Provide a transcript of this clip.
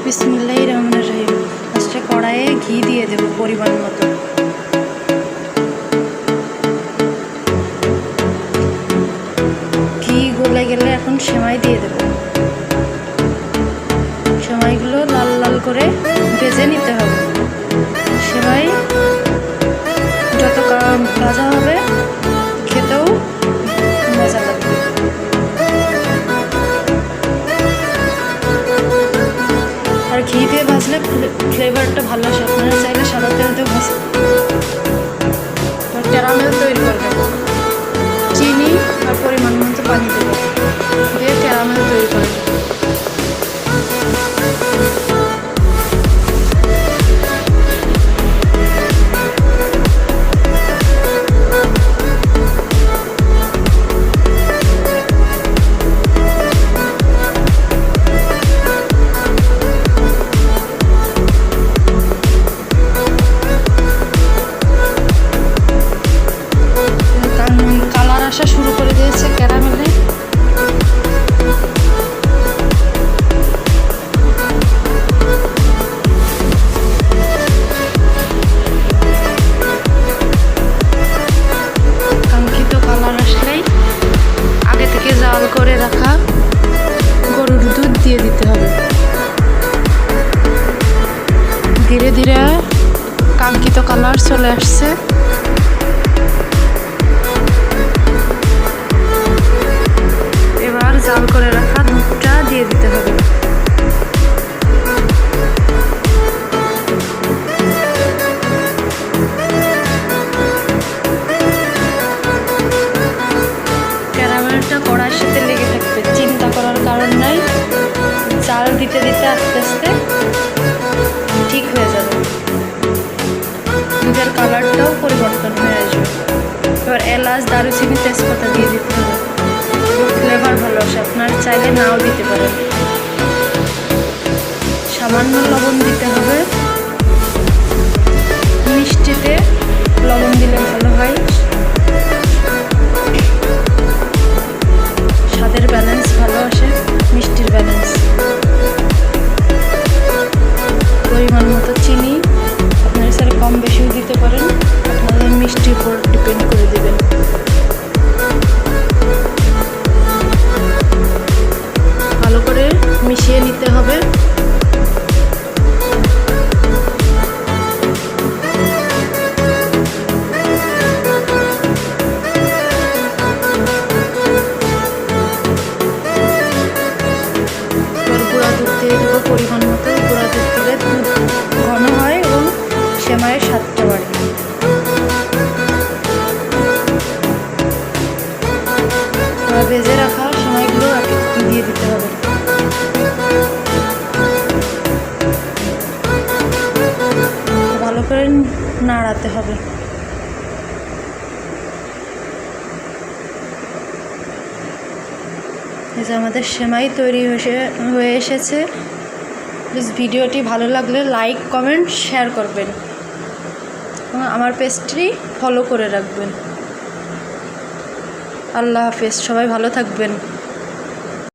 বিসমিল্লাহির রহমানির রহিম। ফার্স্টে কড়াইয়ে ঘি দিয়ে দেব পরিমাণ মতো। ঘি গলে গেলে এখন সেমাই দিয়ে দেব। সেমাইগুলো লাল লাল করে ভেজে নিতে হবে। সেমাই যত ভাজা হবে খেতেও মজা লাগবে। আর ঘি দিয়ে ভাজলে ফ্লেভারটা ভালো আসে। আপনারা চাইলে সাদা তেল দিয়ে ভাজতে। ক্যারামেল তৈরি করবেন। চিনি আর পরিমাণ মতো পানি দেবেন, দিয়ে ক্যারামেল তৈরি করবেন। আসা শুরু করে দিয়েছে ক্যারামেলে। কাঙ্ক্ষিত কালার আসলেই আগে থেকে জাল করে রাখা গরুর দুধ দিয়ে দিতে হবে। ধীরে ধীরে কাঙ্ক্ষিত কালার চলে আসছে। জাল করে রাখা দুধটা দিয়ে দিতে হবে। ক্যারামেলটা কড়ার সাথে লেগে থাকবে, চিন্তা করার কারণ নাই। জাল দিতে দিতে আস্তে আস্তে ঠিক হয়ে যাবে। দুধের কালারটাও পরিবর্তন হয়ে আসবে। এবার এলাচ, দারুচিনি, তেজপাতা দিয়ে দিতে হবে। ফ্লেভার ভালো আসে। আপনারা চাইলে নাও দিতে পারেন। সামান্য লবণ দিতে হবে। মিষ্টিতে লবণ দিলে ভালো হয়। স্বাদের ব্যালেন্স ভালো আসে, মিষ্টির ব্যালেন্স। পরিমাণ মতো চিনি আপনারা স্যার কম বেশিও দিতে পারেন, আপনাদের মিষ্টির উপর ডিপেন্ড করে দেবেন। ভালো করে মিশিয়ে নিতে হবে। গুঁড়া দুধ দিয়ে দেবো পরিমাণ মতো। গুঁড়া দুধ দিলে দুধ ঘন হয় এবং সেমাইয়ের স্বাদটা বাড়ে। ভেজে রাখা সেমাইগুলো দিয়ে দিতে হবে। ভালো করে নাড়াতে হবে। এই যে আমাদের সেমাই তৈরি হয়ে এসেছে। প্লিজ ভিডিওটি ভালো লাগলে লাইক, কমেন্ট, শেয়ার করবেন এবং আমার পেজটি ফলো করে রাখবেন। আল্লাহ হাফেজ। সবাই ভালো থাকবেন।